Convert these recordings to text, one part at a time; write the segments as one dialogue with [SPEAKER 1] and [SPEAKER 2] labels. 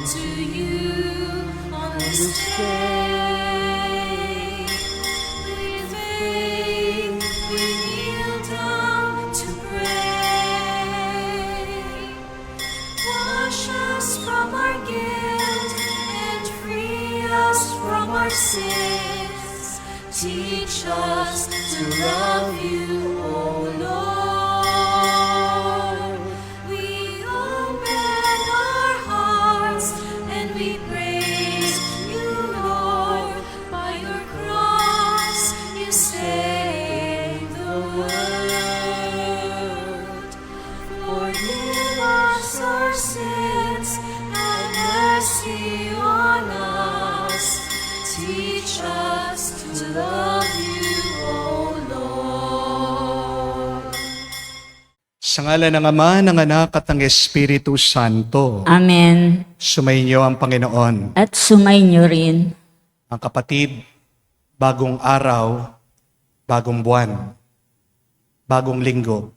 [SPEAKER 1] to you on this day. With faith, we kneel down to pray. Wash us from our guilt and free us from our sins. Teach us to love you, O Lord. We open our hearts and we praise you, Lord. By your cross you saved the world. Forgive us our sins, have mercy on us. Teach us to love you, O Lord.
[SPEAKER 2] Sa ngalan ng Ama, ng Anak at ng Espiritu Santo,
[SPEAKER 3] Amen.
[SPEAKER 2] sumainyo ang Panginoon.
[SPEAKER 3] At sumainyo rin.
[SPEAKER 2] Ang kapatid, bagong araw, bagong buwan, bagong linggo.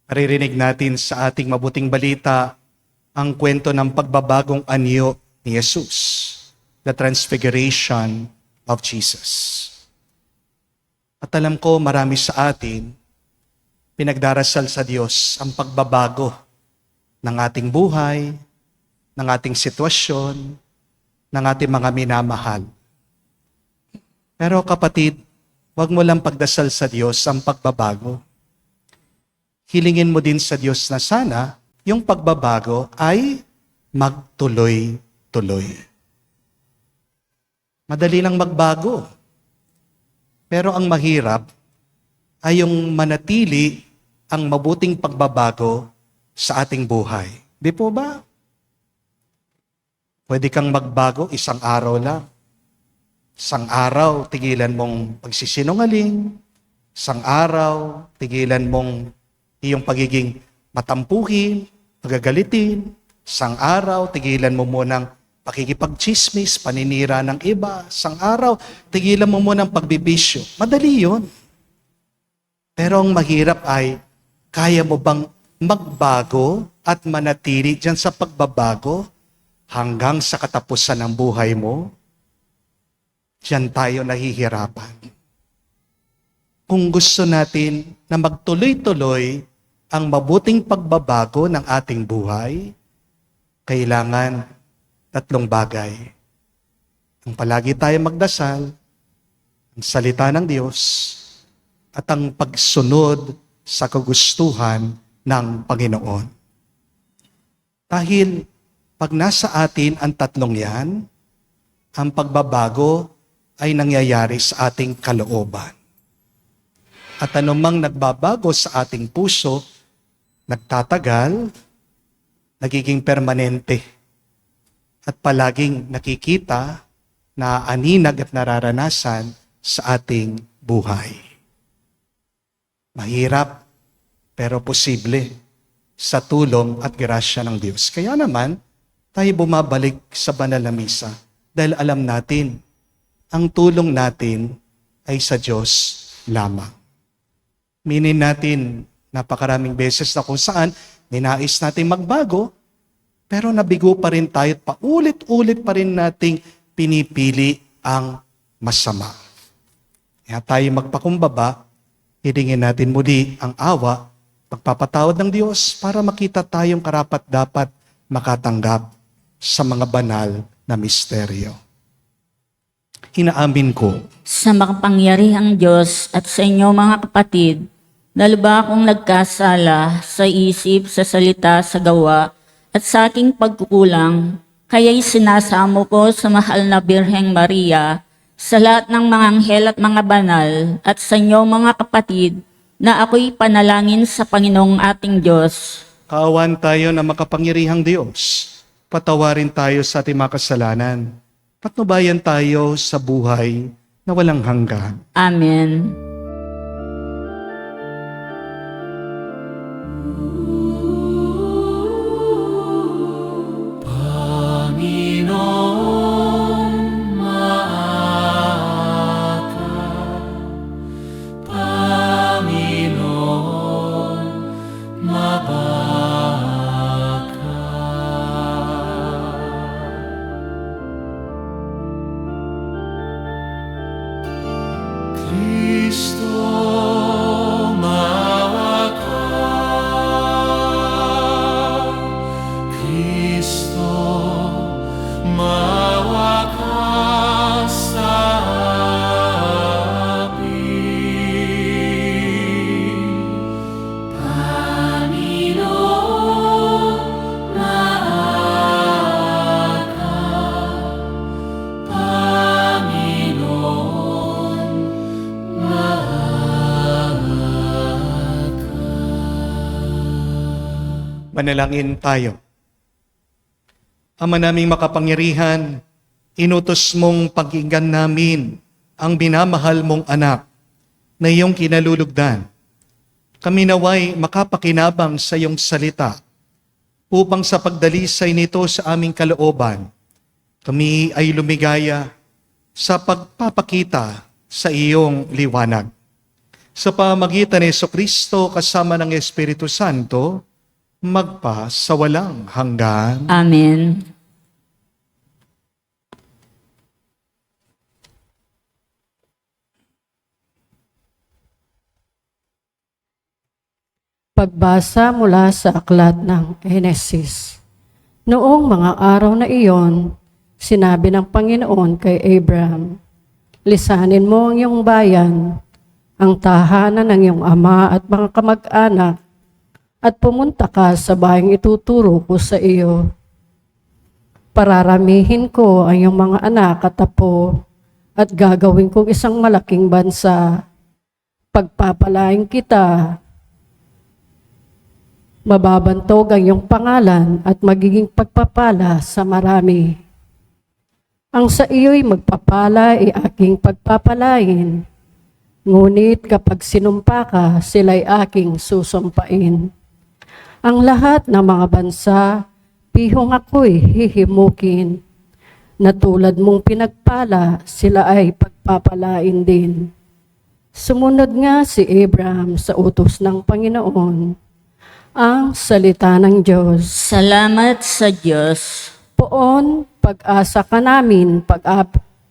[SPEAKER 2] Maririnig natin sa ating mabuting balita ang kwento ng pagbabagong anyo ni Jesus, the transfiguration of Jesus. At alam ko marami sa atin pinagdarasal sa Diyos ang pagbabago ng ating buhay, ng ating sitwasyon, ng ating mga minamahal. Pero kapatid, huwag mo lang pagdasal sa Diyos ang pagbabago. Hilingin mo din sa Diyos na sana yung pagbabago ay magtuloy-tuloy. Madali lang magbago. Pero ang mahirap ay yung manatili ang mabuting pagbabago sa ating buhay. Di po ba? Pwede kang magbago isang araw lang. Isang araw, tigilan mong pagsisinungaling. Isang araw, tigilan mong iyong pagiging matampuhin, pagagalitin. Isang araw, tigilan mo munang pakikipagchismis, paninira ng iba. Isang araw, tigilan mo munang pagbibisyo. Madali yun. Pero ang mahirap ay, kaya mo bang magbago at manatili dyan sa pagbabago hanggang sa katapusan ng buhay mo? Diyan tayo nahihirapan. Kung gusto natin na magtuloy-tuloy ang mabuting pagbabago ng ating buhay, kailangan 3 bagay. Ang palagi tayo magdasal, ang salita ng Diyos, at ang pagsunod sa kagustuhan ng Panginoon. Dahil pag nasa atin ang 3 yan, ang pagbabago ay nangyayari sa ating kalooban. At anumang nagbabago sa ating puso, nagtatagal, nagiging permanente, at palaging nakikita na aninag at nararanasan sa ating buhay. Mahirap, pero posible sa tulong at grasya ng Diyos. Kaya naman, tayo bumabalik sa banal na misa dahil alam natin, ang tulong natin ay sa Diyos lamang. Minin natin napakaraming beses na kung saan ninais natin magbago, pero nabigo pa rin tayo at paulit-ulit pa rin nating pinipili ang masama. Kaya tayo magpakumbaba, hilingin natin muli ang awa, pagpapatawad ng Diyos para makita tayong karapat-dapat makatanggap sa mga banal na misteryo. Inaamin ko
[SPEAKER 3] Sa makapangyarihang Diyos at sa inyo mga kapatid, lalo akong nagkasala sa isip, sa salita, sa gawa, at sa aking pagkukulang, kaya'y sinasamo ko sa mahal na Birheng Maria, sa lahat ng mga anghel at mga banal, at sa inyo mga kapatid, na ako'y panalangin sa Panginoong ating Diyos.
[SPEAKER 2] Kaawan tayo na makapangyarihang Diyos. Patawarin tayo sa ating mga kasalanan. Patnubayan tayo sa buhay na walang hanggan.
[SPEAKER 3] Amen.
[SPEAKER 4] Kristo, maawa ka sa amin.
[SPEAKER 1] Panginoon, maawa ka. Panginoon, maawa ka.
[SPEAKER 2] Manalangin tayo. Ama naming makapangyarihan, inutos mong pakinggan namin ang binamahal mong anak na iyong kinalulugdan. Kami naway makapakinabang sa iyong salita upang sa pagdalisay nito sa aming kalooban, kami ay lumigaya sa pagpapakita sa iyong liwanag. Sa pamamagitan ni Jesucristo kasama ng Espiritu Santo, magpa sa walang hanggan.
[SPEAKER 3] Amen.
[SPEAKER 5] Pagbasa mula sa aklat ng Henesis. Noong mga araw na iyon, sinabi ng Panginoon kay Abraham, "Lisanin mo ang iyong bayan, ang tahanan ng iyong ama at mga kamag-anak, at pumunta ka sa bayang ituturo ko sa iyo. Pararamihin ko ang iyong mga anak at apo, at gagawin kong isang malaking bansa. Pagpapalain kita, mababantog ang iyong pangalan at magiging pagpapala sa marami. Ang sa iyo'y magpapala ay aking pagpapalain, ngunit kapag sinumpa ka, sila'y aking susumpain. Ang lahat ng mga bansa, pihong ako'y hihimukin, na tulad mong pinagpala, sila ay pagpapalain din." Sumunod nga si Abraham sa utos ng Panginoon. Ang salita ng Diyos.
[SPEAKER 3] Salamat sa Diyos.
[SPEAKER 5] Poon, pag-asa ka namin,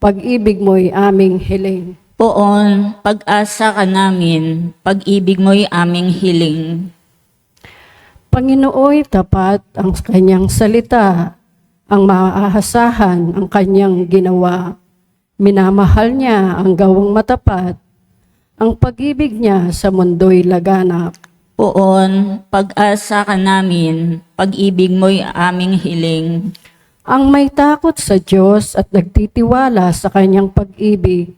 [SPEAKER 5] pag-ibig mo'y aming hiling.
[SPEAKER 3] Poon, pag-asa ka namin, pag-ibig mo'y aming hiling.
[SPEAKER 5] Panginooy tapat ang kanyang salita, ang maaasahan ang kanyang ginawa. Minamahal niya ang gawang matapat, ang pag-ibig niya sa mundo'y laganap.
[SPEAKER 3] Poon, pag-asa ka namin, pag-ibig mo'y aming hiling.
[SPEAKER 5] Ang may takot sa Diyos at nagtitiwala sa kanyang pag-ibig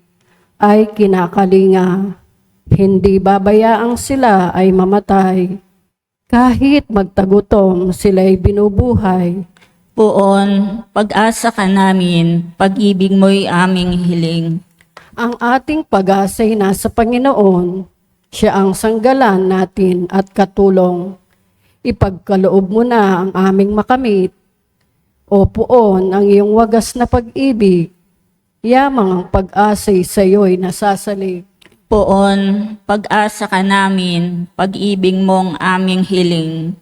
[SPEAKER 5] ay kinakalinga. Hindi babayaang sila ay mamatay. Kahit magtagutom, sila'y binubuhay.
[SPEAKER 3] Poon, pag-asa ka namin, pag-ibig mo'y aming hiling.
[SPEAKER 5] Ang ating pag-asa'y nasa Panginoon. Siya ang sanggalan natin at katulong. Ipagkaloob mo na ang aming makamit. O Poon, ang iyong wagas na pag-ibig. Yamang ang pag-asa'y sa iyo'y nasasalig.
[SPEAKER 3] Poon, pag-asa ka namin, pag-ibig mong aming hiling.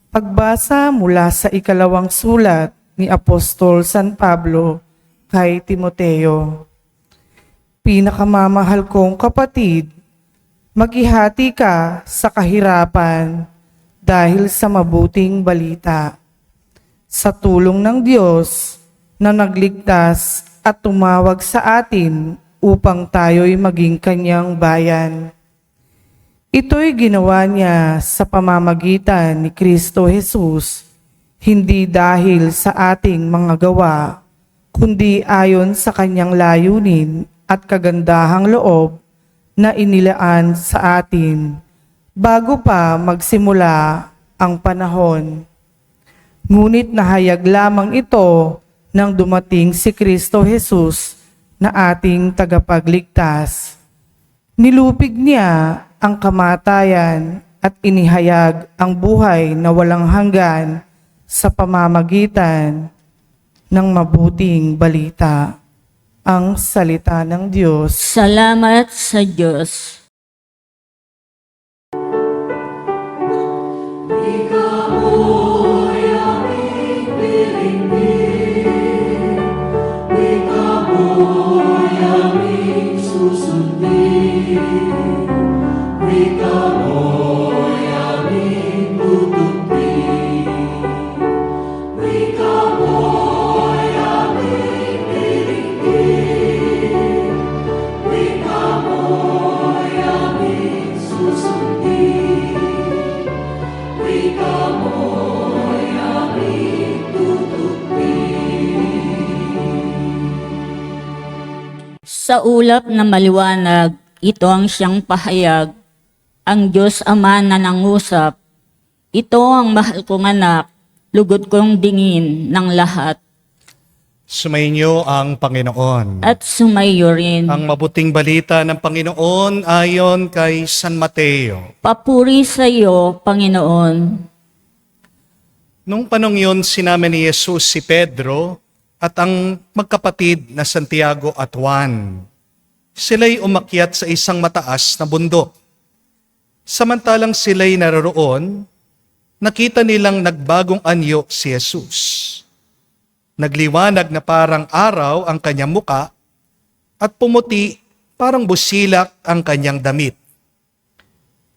[SPEAKER 6] Pagbasa mula sa ikalawang sulat ni Apostol San Pablo kay Timoteo. Pinakamamahal kong kapatid, maghihati ka sa kahirapan dahil sa mabuting balita. Sa tulong ng Diyos na nagligtas at tumawag sa atin upang tayo'y maging kanyang bayan. Ito'y ginawa niya sa pamamagitan ni Kristo Jesus, hindi dahil sa ating mga gawa, kundi ayon sa kanyang layunin at kagandahang loob na inilaan sa atin bago pa magsimula ang panahon. Ngunit nahayag lamang ito nang dumating si Kristo Jesus na ating tagapagligtas. Nilupig niya ang kamatayan at inihayag ang buhay na walang hanggan sa pamamagitan ng mabuting balita. Ang salita ng Diyos.
[SPEAKER 3] Salamat sa Diyos.
[SPEAKER 1] Ikaw ay aming susundin. wika mo'y aming tutupi. Wika mo'y aming diringgin. Wika mo'y aming susundin. Wika mo'y aming tutupi.
[SPEAKER 3] Sa ulap na maliwanag, ito ang siyang pahayag, ang Diyos Ama na nangusap. Ito ang mahal kong anak, lugod kong dingin ng lahat.
[SPEAKER 2] Sumainyo ang Panginoon.
[SPEAKER 3] At sumayo rin.
[SPEAKER 2] Ang mabuting balita ng Panginoon ayon kay San Mateo.
[SPEAKER 3] Papuri sa iyo, Panginoon.
[SPEAKER 2] Nung panong yun, sinama ni Jesus si Pedro at ang magkapatid na Santiago at Juan. Sila'y umakyat sa isang mataas na bundok. Samantalang sila'y naroroon, nakita nilang nagbagong anyo si Jesus. Nagliwanag na parang araw ang kanyang muka at pumuti parang busilak ang kanyang damit.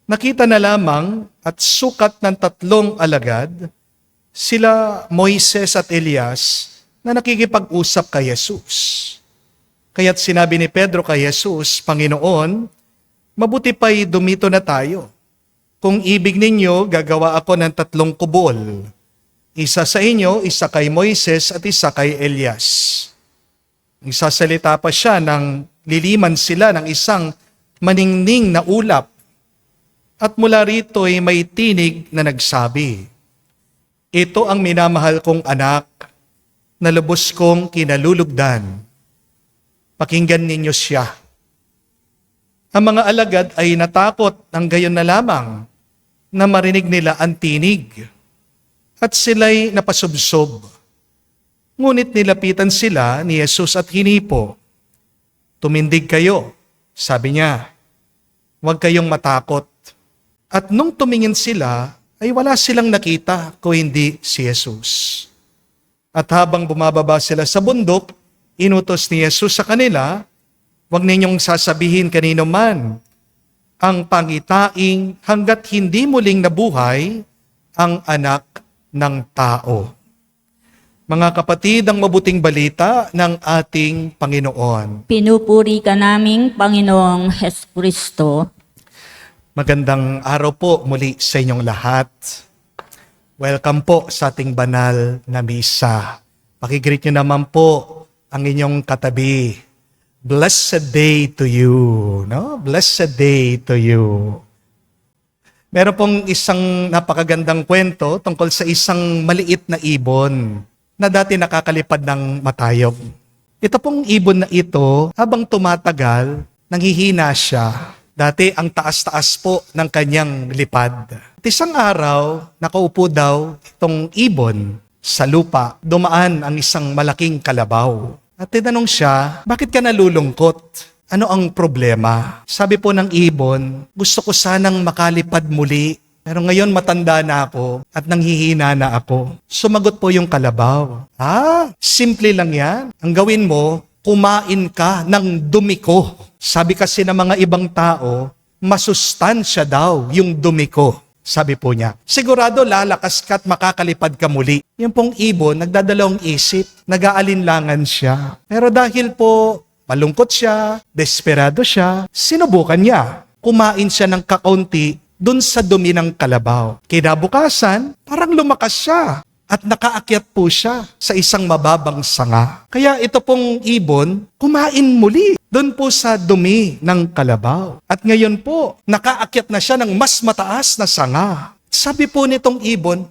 [SPEAKER 2] Nakita na lamang at sukat ng 3 alagad, sila Moises at Elias na nakikipag-usap kay Jesus. Kaya't sinabi ni Pedro kay Jesus, Panginoon, mabuti pa'y dumito na tayo. Kung ibig ninyo, gagawa ako ng 3 kubol. Isa sa inyo, isa kay Moises at isa kay Elias. Nagsasalita pa siya nang liliman sila ng isang maningning na ulap. At mula rito ay may tinig na nagsabi, ito ang minamahal kong anak na lubos kong kinalulugdan. Pakinggan ninyo siya. Ang mga alagad ay natakot ng gayon na lamang na marinig nila ang tinig at sila'y napasubsob. Ngunit nilapitan sila ni Jesus at hinipo. Tumindig kayo, sabi niya. Huwag kayong matakot. At nung tumingin sila, ay wala silang nakita kung hindi si Jesus. At habang bumababa sila sa bundok, inutos ni Jesus sa kanila, huwag ninyong sasabihin kanino man ang pangitaing hanggat hindi muling nabuhay ang anak ng tao. Mga kapatid, ang mabuting balita ng ating Panginoon.
[SPEAKER 3] Pinupuri ka naming Panginoong Hesukristo.
[SPEAKER 2] Magandang araw po muli sa inyong lahat. Welcome po sa ating banal na misa. Pakigreet nyo naman po ang inyong katabi. Blessed day to you. No? Blessed day to you. Meron pong isang napakagandang kwento tungkol sa isang maliit na ibon na dati nakakalipad ng matayog. Ito pong ibon na ito, habang tumatagal, nanghihina siya. Dati ang taas-taas po ng kanyang lipad. At isang araw, nakaupo daw itong ibon sa lupa. Dumaan ang isang malaking kalabaw. At tinanong siya, bakit ka nalulungkot? Ano ang problema? Sabi po ng ibon, gusto ko sanang makalipad muli. Pero ngayon matanda na ako at nanghihina na ako. Sumagot po yung kalabaw. Simple lang yan. Ang gawin mo, kumain ka ng dumi ko. Sabi kasi ng mga ibang tao, masustansya daw yung dumi ko. Sabi po niya, sigurado lalakas ka at makakalipad ka muli. Yung pong ibon, nagdadalawang isip, nag-aalinlangan siya. Pero dahil po malungkot siya, desperado siya, sinubukan niya. Kumain siya ng kakaunti dun sa dumi ng kalabaw. Kinabukasan, parang lumakas siya. At nakaakyat po siya sa isang mababang sanga. Kaya ito pong ibon, kumain muli doon po sa dumi ng kalabaw. At ngayon po, nakaakyat na siya ng mas mataas na sanga. Sabi po nitong ibon,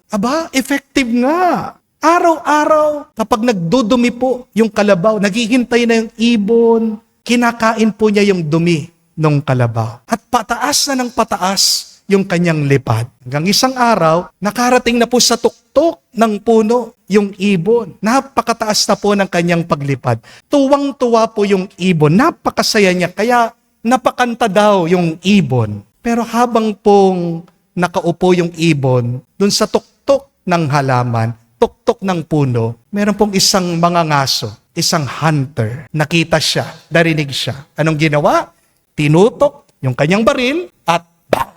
[SPEAKER 2] effective nga. Araw-araw, kapag nagdudumi po yung kalabaw, naghihintay na yung ibon, kinakain po niya yung dumi ng kalabaw. At pataas na ng pataas yung kanyang lipad. Hanggang isang araw, nakarating na po sa tuktok ng puno yung ibon. Napakataas na po ng kanyang paglipad. Tuwang-tuwa po yung ibon. Napakasaya niya. Kaya napakanta daw yung ibon. Pero habang pong nakaupo yung ibon, dun sa tuktok ng halaman, tuktok ng puno, meron pong isang mangangaso, isang hunter. Nakita siya, narinig siya. Anong ginawa? Tinutok yung kanyang baril at bang!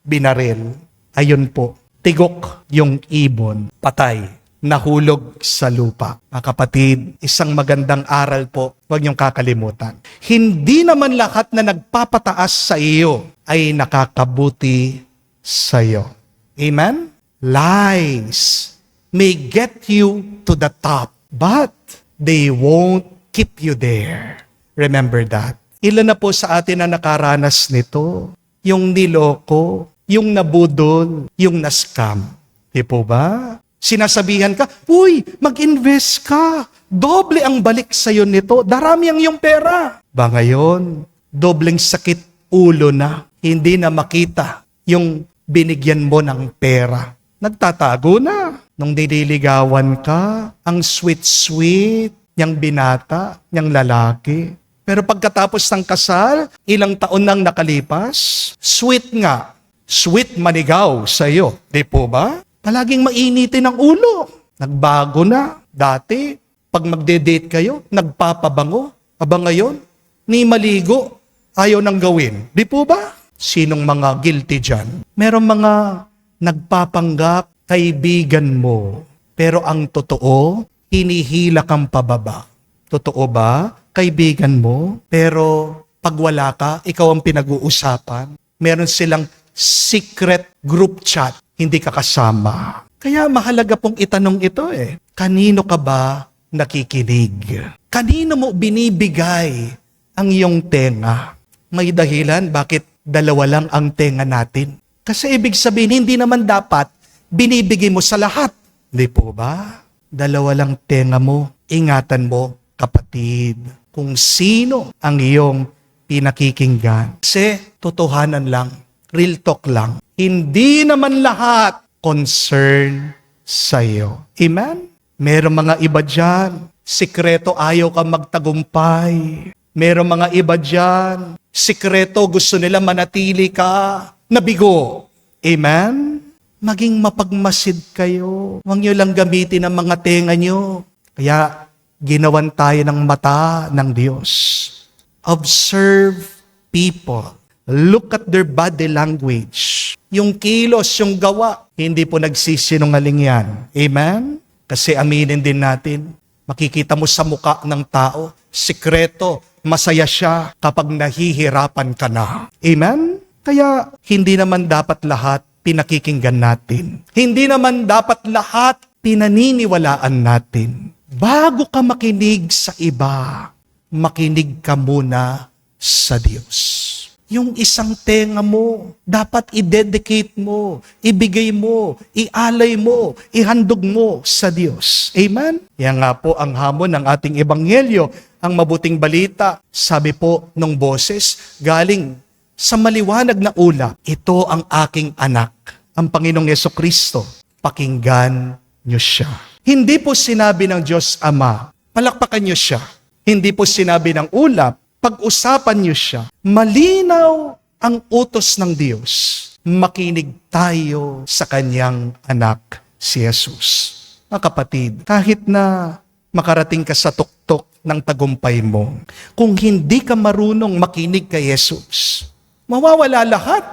[SPEAKER 2] Binaril. Ayun po, tigok yung ibon, patay, nahulog sa lupa. Mga kapatid, isang magandang aral po, huwag niyong kakalimutan. Hindi naman lahat na nagpapataas sa iyo ay nakakabuti sa iyo. Amen? Lies may get you to the top, but they won't keep you there. Remember that. Ilan na po sa atin na nakaranas nito? Yung niloko, yung nabudol, yung na-scam. Di po ba? Sinasabihan ka, uy, mag-invest ka. Doble ang balik sa'yo nito. Darami ang iyong pera. Ba ngayon, dobleng sakit ulo na. Hindi na makita yung binigyan mo ng pera. Nagtatago na. Nung nililigawan ka, ang sweet-sweet niyang binata, niyang lalaki. Pero pagkatapos ng kasal, ilang taon nang nakalipas, sweet nga. Sweet manigaw sa iyo. Di po ba? Palaging mainitin ang ulo. Nagbago na. Dati, pag magde-date kayo, nagpapabango. Aba ngayon, ni maligo, ayaw nang gawin. Di po ba? Sinong mga guilty dyan? Merong mga nagpapanggap kaibigan mo. Pero ang totoo, hinihila kang pababa. Totoo ba? Kaibigan mo. Pero pag wala ka, ikaw ang pinag-uusapan. Meron silang secret group chat. Hindi ka kasama. Kaya mahalaga pong itanong ito Kanino ka ba nakikinig? Kanino mo binibigay ang iyong tenga? May dahilan bakit dalawa lang ang tenga natin. Kasi ibig sabihin, hindi naman dapat binibigay mo sa lahat. Hindi po ba? Dalawa lang tenga mo. Ingatan mo, kapatid, kung sino ang iyong pinakikinggan. Kasi totohanan lang, real talk lang. Hindi naman lahat concern sa iyo. Amen? Merong mga iba dyan, sikreto ayaw ka magtagumpay. Merong mga iba dyan, sikreto gusto nila manatili ka nabigo. Amen? Maging mapagmasid kayo. Huwag nyo lang gamitin ang mga tenga nyo. Kaya ginawan tayo ng mata ng Diyos. Observe people. Look at their body language. Yung kilos, yung gawa, hindi po nagsisinungaling yan. Amen? Kasi aminin din natin, makikita mo sa muka ng tao, sikreto, masaya siya kapag nahihirapan ka na. Amen? Kaya hindi naman dapat lahat pinakikinggan natin. Hindi naman dapat lahat pinaniniwalaan natin. Bago ka makinig sa iba, makinig ka muna sa Diyos. Yung isang tenga mo, dapat i-dedicate mo, ibigay mo, ialay mo, ihandog mo sa Diyos. Amen? Yan nga po ang hamon ng ating ebanghelyo, ang mabuting balita. Sabi po nung boses, galing sa maliwanag na ulap, ito ang aking anak, ang Panginoong Yesukristo. Pakinggan niyo siya. Hindi po sinabi ng Diyos Ama, palakpakan niyo siya. Hindi po sinabi ng ulap, pag-usapan niyo siya. Malinaw ang utos ng Diyos. Makinig tayo sa kanyang anak, si Jesus. Mga kapatid, kahit na makarating ka sa tuktok ng tagumpay mo, kung hindi ka marunong makinig kay Jesus, mawawala lahat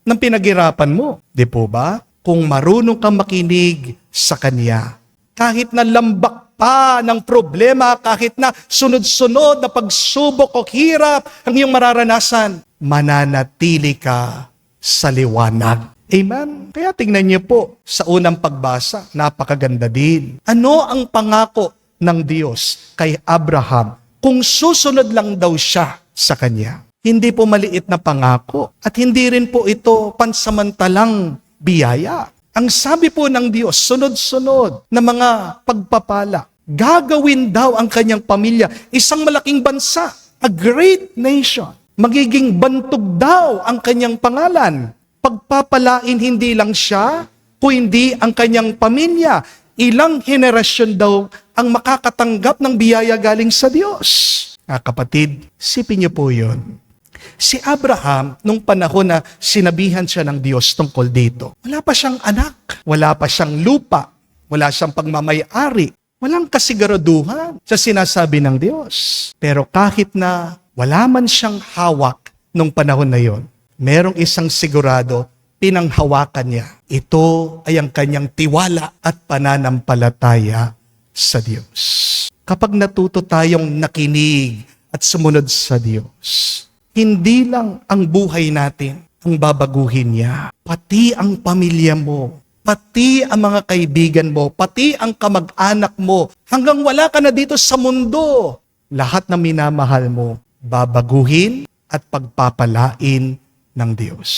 [SPEAKER 2] ng pinaghirapan mo. Di po ba? Kung marunong kang makinig sa Kanya, kahit na lambak pa ng problema, kahit na sunod-sunod na pagsubok o hirap ang iyong mararanasan, mananatili ka sa liwanag. Amen? Kaya tingnan niyo po sa unang pagbasa, napakaganda din. Ano ang pangako ng Diyos kay Abraham kung susunod lang daw siya sa Kanya? Hindi po maliit na pangako at hindi rin po ito pansamantalang biyaya. Ang sabi po ng Diyos, sunod-sunod na mga pagpapala, gagawin daw ang kanyang pamilya isang malaking bansa, a great nation. Magiging bantog daw ang kanyang pangalan. Pagpapalain hindi lang siya, kundi ang kanyang pamilya. Ilang henerasyon daw ang makakatanggap ng biyaya galing sa Diyos. Kapatid, sipin niyo po yun. Si Abraham, nung panahon na sinabihan siya ng Diyos tungkol dito, wala pa siyang anak, wala pa siyang lupa, wala siyang pagmamayari, walang kasiguraduhan sa sinasabi ng Diyos. Pero kahit na wala man siyang hawak nung panahon na yon, merong isang sigurado, pinanghawakan niya. Ito ay ang kanyang tiwala at pananampalataya sa Diyos. Kapag natuto tayong nakinig at sumunod sa Diyos, hindi lang ang buhay natin ang babaguhin niya, pati ang pamilya mo, pati ang mga kaibigan mo, pati ang kamag-anak mo, hanggang wala ka na dito sa mundo, lahat na minamahal mo, babaguhin at pagpapalain ng Diyos.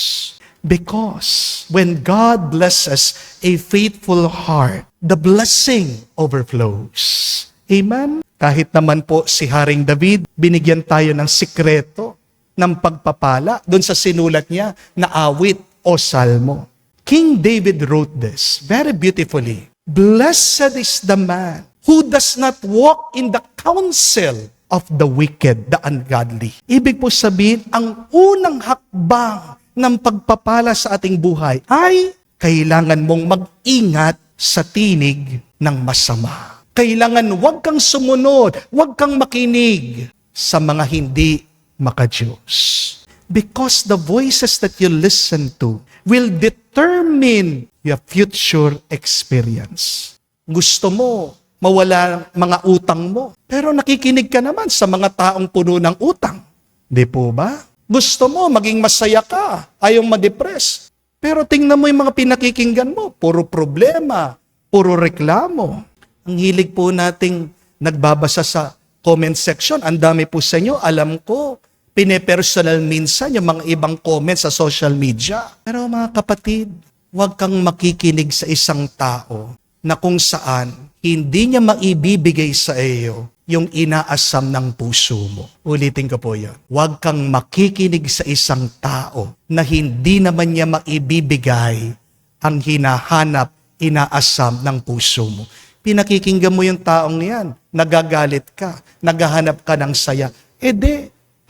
[SPEAKER 2] Because when God blesses a faithful heart, the blessing overflows. Amen? Kahit naman po si Haring David, binigyan tayo ng sikreto ng pagpapala doon sa sinulat niya na awit o salmo. King David wrote this very beautifully. Blessed is the man who does not walk in the counsel of the wicked, the ungodly. Ibig po sabihin, ang unang hakbang ng pagpapala sa ating buhay ay kailangan mong mag-ingat sa tinig ng masama. Kailangan wag kang sumunod, wag kang makinig sa mga hindi maka-Diyos. Because the voices that you listen to will determine your future experience. Gusto mo mawala mga utang mo, pero nakikinig ka naman sa mga taong puno ng utang. Di po ba? Gusto mo maging masaya ka, ayaw ma-depress. Pero tingnan mo yung mga pinakikinggan mo, puro problema, puro reklamo. Ang hilig po nating nagbabasa sa comment section, ang dami po sa inyo, alam ko, pinepersonal minsan yung mga ibang comments sa social media. Pero mga kapatid, huwag kang makikinig sa isang tao na kung saan hindi niya maibibigay sa iyo yung inaasam ng puso mo. Ulitin ko po yun. Huwag kang makikinig sa isang tao na hindi naman niya maibibigay ang hinahanap, inaasam ng puso mo. Pinakikinggan mo yung taong yan, nagagalit ka, naghahanap ka ng saya.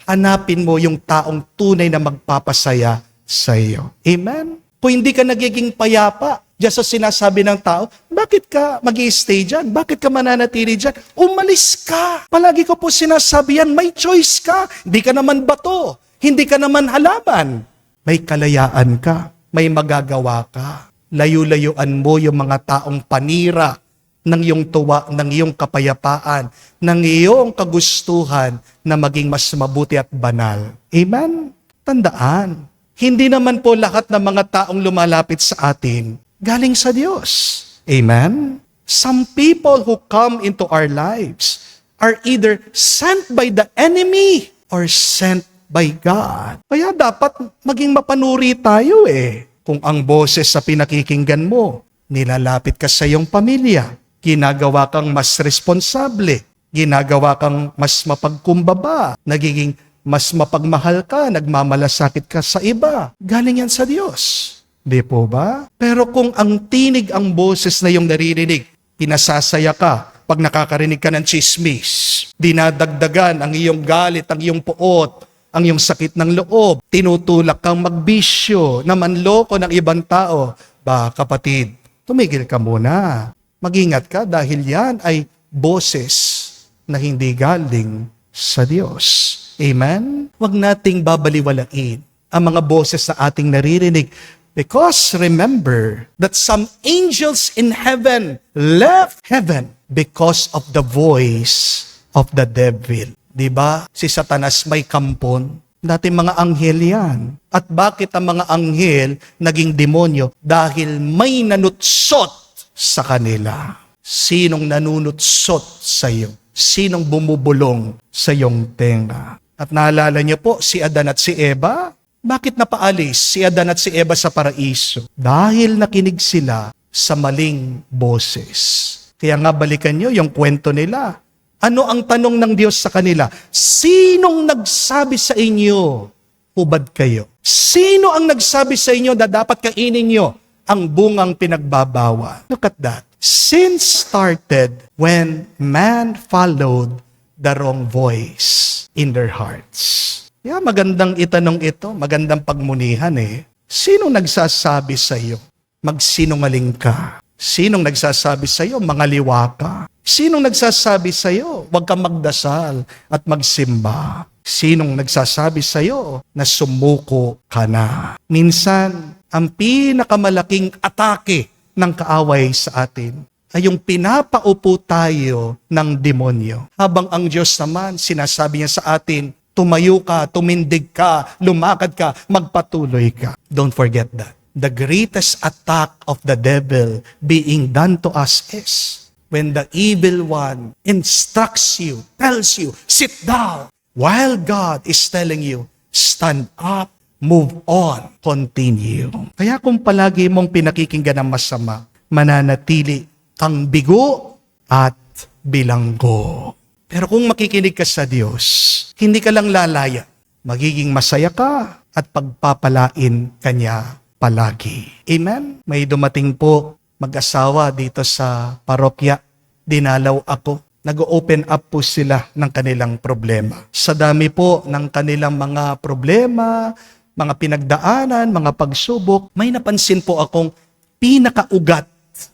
[SPEAKER 2] Hanapin mo yung taong tunay na magpapasaya sa iyo. Amen? Kung hindi ka nagiging payapa, diyan sa sinasabi ng tao, bakit ka mag-i-stay dyan? Bakit ka mananatili dyan? Umalis ka! Palagi ko po sinasabi yan, may choice ka. Hindi ka naman bato. Hindi ka naman halaman. May kalayaan ka. May magagawa ka. Layo-layuan mo yung mga taong panira ng iyong tuwa, ng iyong kapayapaan, ng iyong kagustuhan na maging mas mabuti at banal. Amen? Tandaan, hindi naman po lahat ng mga taong lumalapit sa atin galing sa Diyos. Amen? Some people who come into our lives are either sent by the enemy or sent by God. Kaya dapat maging mapanuri tayo Kung ang boses sa pinakikinggan mo, nilalapit ka sa iyong pamilya, ginagawa kang mas responsable, ginagawa kang mas mapagkumbaba, nagiging mas mapagmahal ka, nagmamalasakit ka sa iba. Galing yan sa Diyos. Di po ba? Pero kung ang tinig ang boses na yung naririnig, pinasasaya ka pag nakakarinig ka ng chismis, dinadagdagan ang iyong galit, ang iyong puot, ang iyong sakit ng loob, tinutulak kang magbisyo, na manloko ng ibang tao, ba kapatid, tumigil ka muna. Mag-ingat ka dahil yan ay boses na hindi galing sa Diyos. Amen? Huwag nating babaliwalain ang mga boses na ating naririnig. Because remember that some angels in heaven left heaven because of the voice of the devil. Diba? Si Satanas may kampon. Dati mga anghel yan. At bakit ang mga anghel naging demonyo? Dahil may nanutsot sa kanila. Sinong nanunutsot sa iyo? Sinong bumubulong sa iyong tenga? At naalala niyo po, si Adan at si Eva, bakit napaalis si Adan at si Eva sa paraiso? Dahil nakinig sila sa maling boses. Kaya nga balikan niyo yung kwento nila. Ano ang tanong ng Diyos sa kanila? Sinong nagsabi sa inyo, hubad kayo? Sino ang nagsabi sa inyo na dapat kainin niyo ang bungang pinagbabawal? Look at that. Sin started when man followed the wrong voice in their hearts. Yeah, magandang itanong ito, magandang pagmunihan Sino nagsasabi sa iyo? Magsinungaling ka. Sinong nagsasabi sa'yo, mangaliwa ka? Sinong nagsasabi sa'yo, huwag kang magdasal at magsimba? Sinong nagsasabi sa'yo na sumuko ka na? Minsan, ang pinakamalaking atake ng kaaway sa atin ay yung pinapaupo tayo ng demonyo. Habang ang Diyos naman, sinasabi niya sa atin, tumayo ka, tumindig ka, lumakad ka, magpatuloy ka. Don't forget that. The greatest attack of the devil being done to us is when the evil one instructs you, tells you, sit down, while God is telling you, stand up, move on, continue. Kaya kung palagi mong pinakikinggan ang masama, mananatili kang bigo at bilanggo. Pero kung makikinig ka sa Diyos, hindi ka lang lalaya, magiging masaya ka at pagpapalain Kanya palagi. Amen? May dumating po mag-asawa dito sa parokya. Dinalaw ako. Nag-open up po sila ng kanilang problema. Sa dami po ng kanilang mga problema, mga pinagdaanan, mga pagsubok, may napansin po akong pinakaugat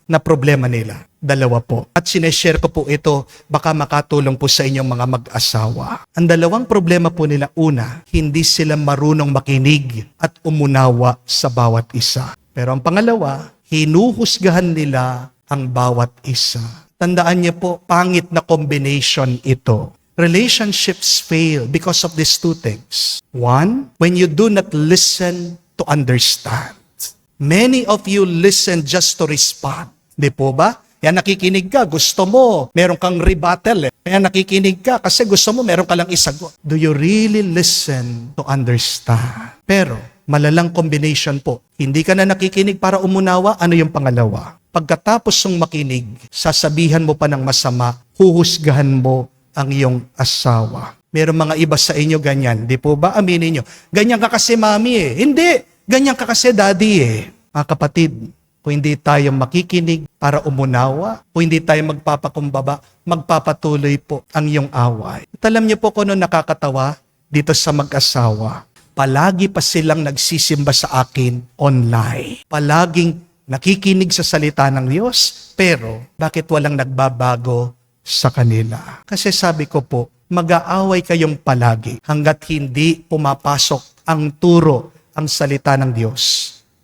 [SPEAKER 2] na problema nila. 2 po. At sineshare ko po ito, baka makatulong po sa inyong mga mag-asawa. Ang 2 problema po nila, una, hindi sila marunong makinig at umunawa sa bawat isa. Pero ang pangalawa, hinuhusgahan nila ang bawat isa. Tandaan niyo po, pangit na combination ito. Relationships fail because of these 2 things. 1, when you do not listen to understand. Many of you listen just to respond. Di po ba? Kaya nakikinig ka, gusto mo, meron kang rebuttal. Kaya nakikinig ka kasi gusto mo, meron ka lang isagot. Do you really listen to understand? Pero, malalang combination po. Hindi ka na nakikinig para umunawa, ano yung pangalawa? Pagkatapos ng makinig, sasabihan mo pa ng masama, huhusgahan mo ang iyong asawa. Meron mga iba sa inyo ganyan, di po ba? Aminin nyo, ganyan ka kasi mami eh. Hindi, ganyan ka kasi daddy eh. Mga kapatid, kung hindi tayo makikinig para umunawa, kung hindi tayo magpapakumbaba, magpapatuloy po ang iyong away. At alam niyo po kung ano nakakatawa dito sa mag-asawa. Palagi pa silang nagsisimba sa akin online. Palaging nakikinig sa salita ng Diyos, pero bakit walang nagbabago sa kanila? Kasi sabi ko po, mag-aaway kayong palagi hanggat hindi pumapasok ang turo, ang salita ng Diyos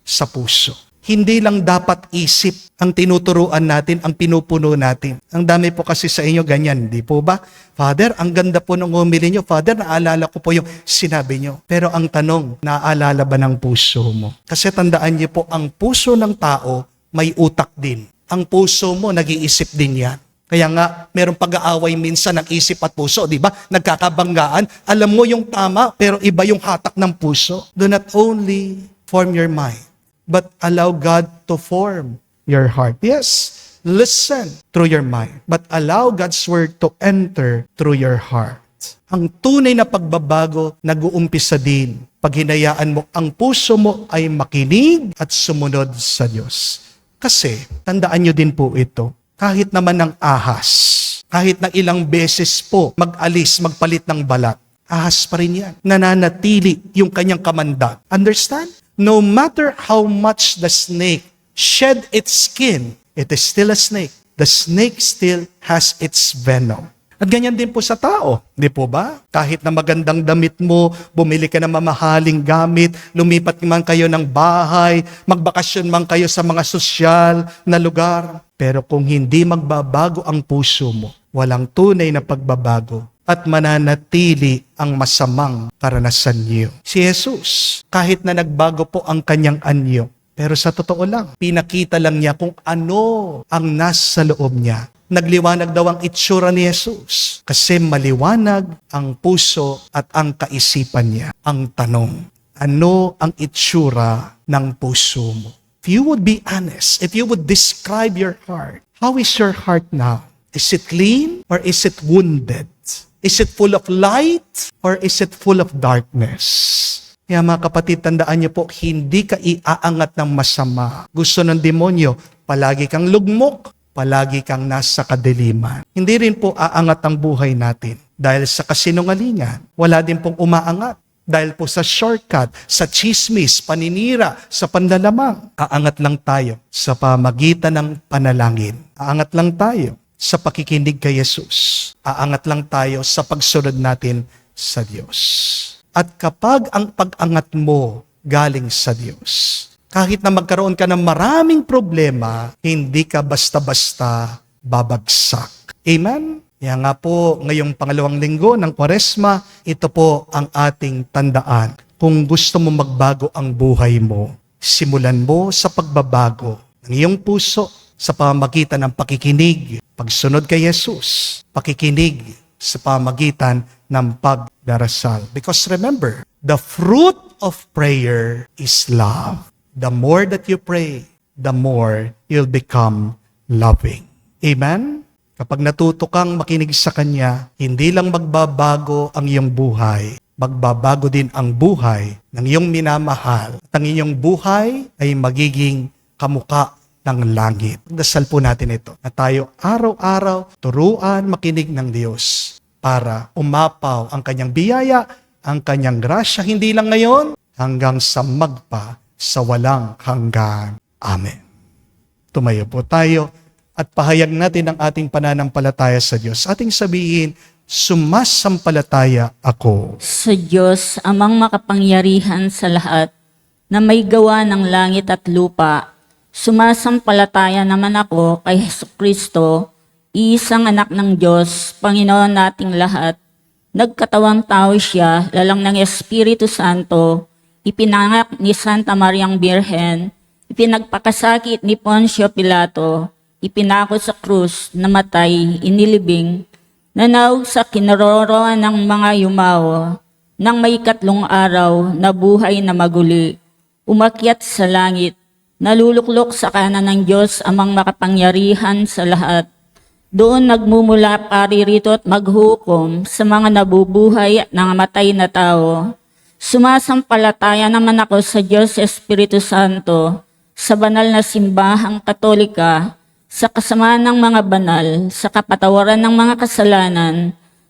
[SPEAKER 2] sa puso. Hindi lang dapat isip ang tinuturuan natin, ang pinupuno natin. Ang dami po kasi sa inyo ganyan, di po ba? Father, ang ganda po ng humili nyo. Father, naalala ko po yung sinabi nyo. Pero ang tanong, naaalala ba ng puso mo? Kasi tandaan niyo po, ang puso ng tao may utak din. Ang puso mo, nag-iisip din yan. Kaya nga, merong pag-aaway minsan ng isip at puso, di ba? Nagkakabanggaan. Alam mo yung tama, pero iba yung hatak ng puso. Do not only form your mind, but allow God to form your heart. Yes, listen through your mind, but allow God's word to enter through your heart. Ang tunay na pagbabago, nag-uumpisa din pag hinayaan mo ang puso mo ay makinig at sumunod sa Diyos. Kasi, tandaan nyo din po ito, kahit naman ng ahas, kahit na ilang beses po mag-alis, magpalit ng balat, ahas pa rin yan. Nananatili yung kanyang kamandag. Understand? No matter how much the snake shed its skin, it is still a snake. The snake still has its venom. At ganyan din po sa tao, di po ba? Kahit na magandang damit mo, bumili ka ng mamahaling gamit, lumipat man kayo ng bahay, magbakasyon man kayo sa mga sosyal na lugar. Pero kung hindi magbabago ang puso mo, walang tunay na pagbabago, at mananatili ang masamang karanasan niyo. Si Jesus, kahit na nagbago po ang kanyang anyo, pero sa totoo lang, pinakita lang niya kung ano ang nasa loob niya. Nagliwanag daw ang itsura ni Jesus kasi maliwanag ang puso at ang kaisipan niya. Ang tanong, ano ang itsura ng puso mo? If you would be honest, if you would describe your heart, how is your heart now? Is it clean or is it wounded? Is it full of light or is it full of darkness? Kaya mga kapatid, tandaan niyo po, hindi ka iaangat ng masama. Gusto ng demonyo, palagi kang lugmok, palagi kang nasa kadiliman. Hindi rin po aangat ang buhay natin. Dahil sa kasinungalingan, wala din pong umaangat. Dahil po sa shortcut, sa chismis, paninira, sa panlalamang, aangat lang tayo sa pamagitan ng panalangin. Aangat lang tayo sa pakikinig kay Jesus. Aangat lang tayo sa pagsunod natin sa Diyos. At kapag ang pag-angat mo galing sa Diyos, kahit na magkaroon ka ng maraming problema, hindi ka basta-basta babagsak. Amen? Kaya nga po, ngayong pangalawang linggo ng Kwaresma, ito po ang ating tandaan. Kung gusto mo magbago ang buhay mo, simulan mo sa pagbabago ng iyong puso sa pamamagitan ng pakikinig, pagsunod kay Jesus, pakikinig sa pamamagitan ng pagdarasal. Because remember, the fruit of prayer is love. The more that you pray, the more you'll become loving. Amen? Kapag natuto kang makinig sa Kanya, hindi lang magbabago ang iyong buhay, magbabago din ang buhay ng iyong minamahal. At ang iyong buhay ay magiging kamuka ng langit. Dasal po natin ito, na tayo araw-araw turuan makinig ng Diyos para umapaw ang Kanyang biyaya, ang Kanyang grasya, hindi lang ngayon, hanggang sa magpa sa walang hanggan. Amen. Tumayo po tayo at pahayag natin ang ating pananampalataya sa Diyos. Ating sabihin, sumasampalataya ako
[SPEAKER 3] Sa Diyos, amang makapangyarihan sa lahat, na may gawa ng langit at lupa, sumasampalataya naman ako kay Hesukristo, iisang anak ng Diyos, Panginoon nating lahat. Nagkatawang tao siya, lalang ng Espiritu Santo, ipinanganak ni Santa Mariang Birhen, ipinagpakasakit ni Poncio Pilato, ipinako sa krus, namatay, inilibing, nanaog sa kinaroroan ng mga yumao, nang may ikatlong araw, nabuhay na maguli, umakyat sa langit, naluluklok sa kanan ng Diyos amang makapangyarihan sa lahat. Doon nagmumula paririto at maghukom sa mga nabubuhay at nangamatay na tao. Sumasampalataya naman ako sa Diyos Espiritu Santo, sa banal na simbahang Katolika, sa kasamaan ng mga banal, sa kapatawaran ng mga kasalanan,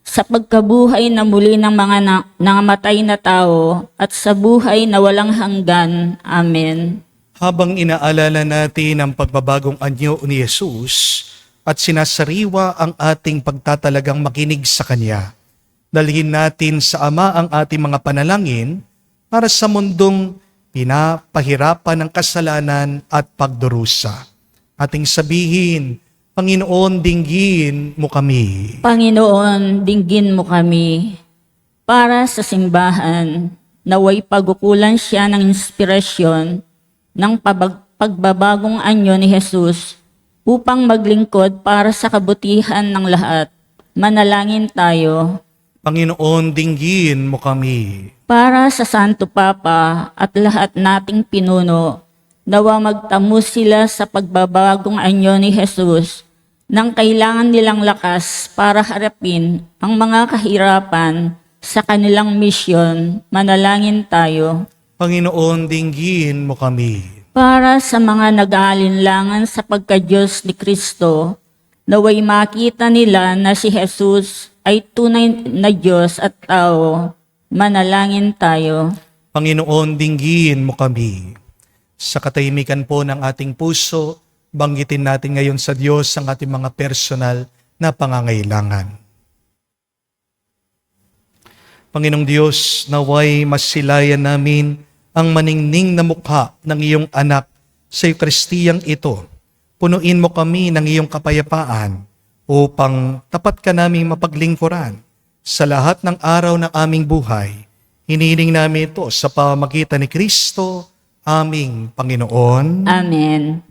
[SPEAKER 3] sa pagkabuhay na muli ng mga nangamatay na tao, at sa buhay na walang hanggan. Amen.
[SPEAKER 2] habang inaalala natin ang pagbabagong anyo ni Jesus at sinasariwa ang ating pagtatalagang makinig sa Kanya. Dalhin natin sa Ama ang ating mga panalangin para sa mundong pinapahirapan ng kasalanan at pagdurusa. Ating sabihin, Panginoon, dinggin mo kami.
[SPEAKER 3] Panginoon, dinggin mo kami. Para sa simbahan, naway pagukulan siya ng inspirasyon ng pagbabagong anyo ni Jesus upang maglingkod para sa kabutihan ng lahat. Manalangin tayo.
[SPEAKER 2] Panginoon, dinggin mo kami.
[SPEAKER 3] Para sa Santo Papa at lahat nating pinuno, nawa magtamo sila sa pagbabagong anyo ni Jesus nang kailangan nilang lakas para harapin ang mga kahirapan sa kanilang misyon. Manalangin tayo.
[SPEAKER 2] Panginoon, dinggin mo kami.
[SPEAKER 3] Para sa mga nag-aalinlangan sa pagka-Diyos ni Kristo, naway makita nila na si Jesus ay tunay na Diyos at tao. Manalangin tayo.
[SPEAKER 2] Panginoon, dinggin mo kami. Sa katahimikan po ng ating puso, banggitin natin ngayon sa Diyos ang ating mga personal na pangangailangan. Panginoong Diyos, naway masilayan namin ang maningning na mukha ng iyong anak sa Eukaristiyang ito. Punuin mo kami ng iyong kapayapaan upang tapat ka naming mapaglingkuran sa lahat ng araw ng aming buhay. Hinihiling namin ito sa pamamagitan ni Kristo, aming Panginoon.
[SPEAKER 3] Amen.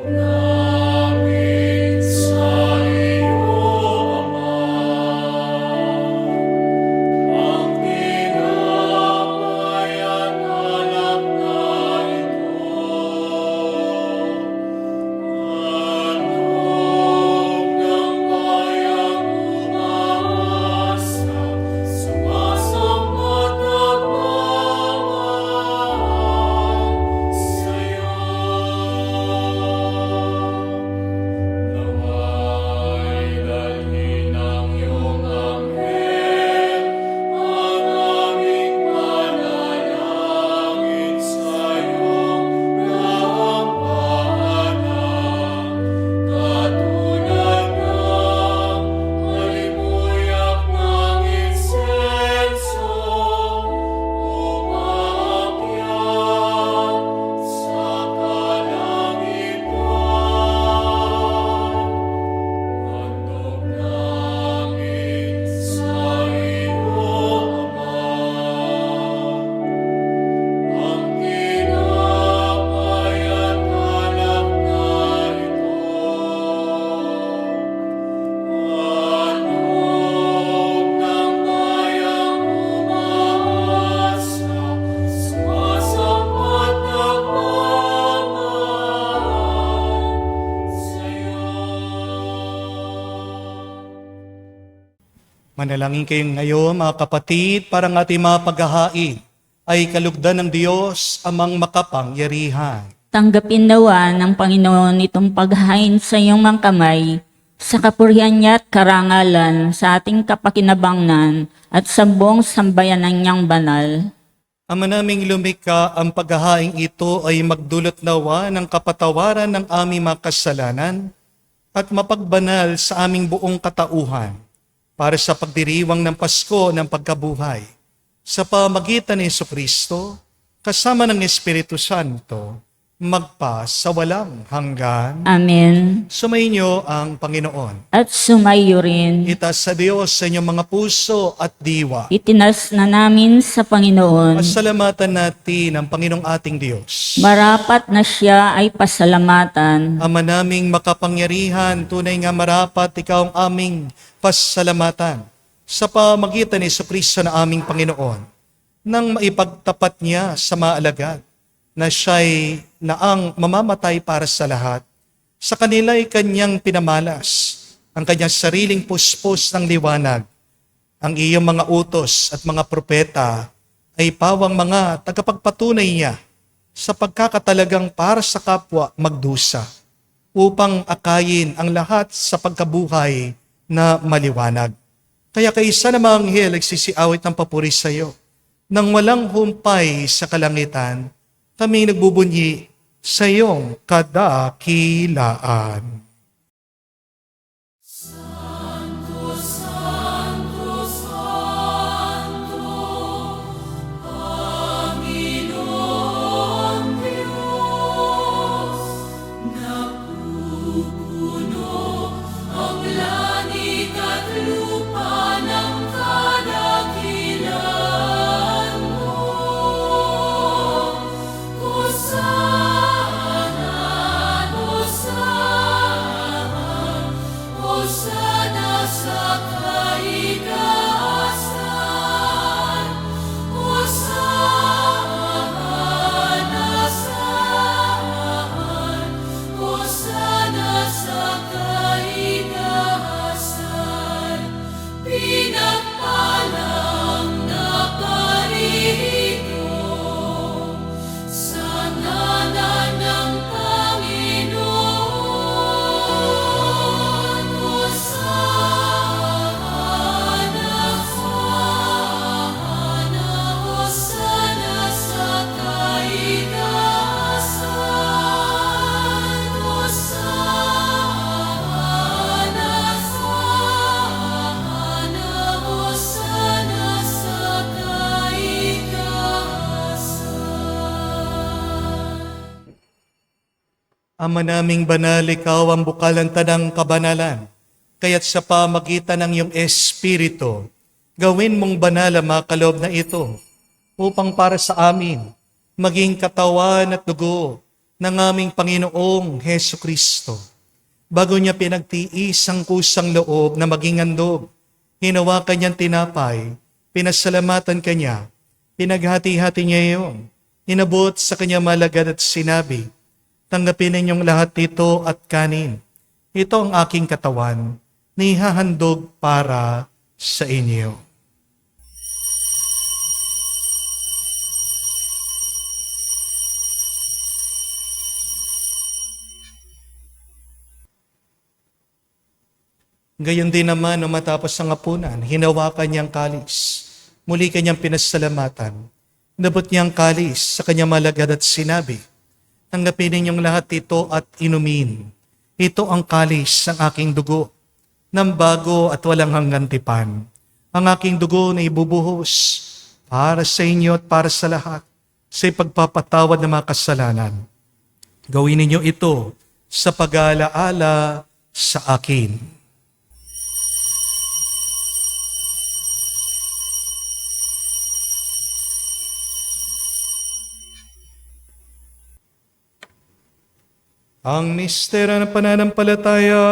[SPEAKER 4] Namin sa iyo, Ama,
[SPEAKER 2] Manalangin kayong ngayon, mga kapatid, para ang ating mga paghahain ay kalugdan ng Diyos amang makapangyarihan.
[SPEAKER 3] Tanggapin nawa ng Panginoon itong paghain sa iyong mga kamay, sa kapurihan niya at karangalan, sa ating kapakinabangnan at sa buong sambayanan niyang banal.
[SPEAKER 2] Ama naming lumikha, ang paghahain ito ay magdulot nawa ng kapatawaran ng aming mga kasalanan at mapagbanal sa aming buong katauhan para sa pagdiriwang ng Pasko ng pagkabuhay. Sa pamagitan ni Jesucristo, kasama ng Espiritu Santo, magpa sa walang hanggan.
[SPEAKER 3] Amen.
[SPEAKER 2] Sumainyo ang Panginoon.
[SPEAKER 3] At sumayo rin.
[SPEAKER 2] Itaas sa Diyos sa inyong mga puso at diwa.
[SPEAKER 3] Itinas na namin sa Panginoon.
[SPEAKER 2] Pasalamatan natin ang Panginoong ating Diyos.
[SPEAKER 3] Marapat na siya ay pasalamatan.
[SPEAKER 2] Ama naming makapangyarihan, tunay nga marapat ikaw ang aming pasalamatan sa pamagitan ni Jesucristo na aming Panginoon, nang maipagtapat niya sa mga alagad na siya'y naang mamamatay para sa lahat. Sa kanila'y kanyang pinamalas ang kanyang sariling puspos ng liwanag. Ang iyong mga utos at mga propeta ay pawang mga tagapagpatunay niya sa pagkakatalagang para sa kapwa magdusa, upang akayin ang lahat sa pagkabuhay na maliwanag. Kaya kaisa na mga anghel nagsisiawit ng papuri sa iyo. Nang walang humpay sa kalangitan, kami nagbubunyi sa iyong kadakilaan. Ama naming banal, ikaw ang bukalanta ng kabanalan, kaya't sa pamagitan ng iyong Espiritu, gawin mong banal ang mga kaloob na ito, upang para sa amin, maging katawan at dugo ng aming Panginoong Hesu Kristo. Bago niya pinagtiis ang kusang loob na maging handog, hinawakan niyang tinapay, pinasalamatan kanya, pinaghati-hati niya iyon, inabot sa kanya malagad at sinabi, tanggapin ninyong lahat dito at kanin. Ito ang aking katawan, na ihahandog para sa inyo. Gayon din naman, nung matapos ang hapunan, hinawakan niyang kalis. Muli kanyang pinasalamatan. Inabot niyang kalis sa kanyang malagad at sinabi, tanggapin ninyong lahat ito at inumin. Ito ang kalis ng aking dugo, ng bago at walang hanggang tipan. Ang aking dugo na ibubuhos para sa inyo at para sa lahat, sa ipagpapatawad ng mga kasalanan. Gawin ninyo ito sa pag-aalaala sa akin. Ang misteryo ng pananampalataya.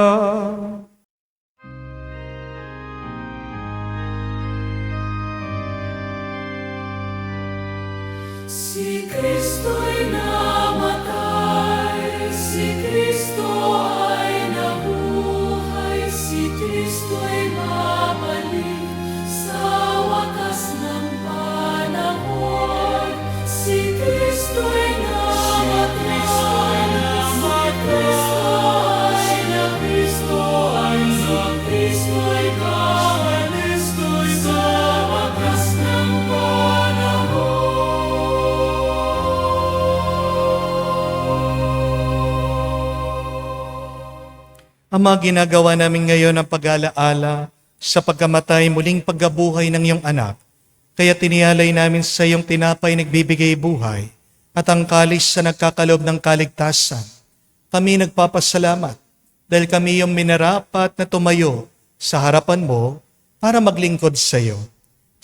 [SPEAKER 1] Si Kristo'y namatay, si Kristo ay nabuhay, si Kristo'y babalik,
[SPEAKER 2] Ama, ginagawa namin ngayon ang pag-alaala sa pagkamatay muling pagkabuhay ng iyong anak. Kaya tinialay namin sa iyong tinapay nagbibigay buhay at ang kalis sa nagkakalob ng kaligtasan. Kami nagpapasalamat dahil kami iyong minarapat na tumayo sa harapan mo para maglingkod sa iyo.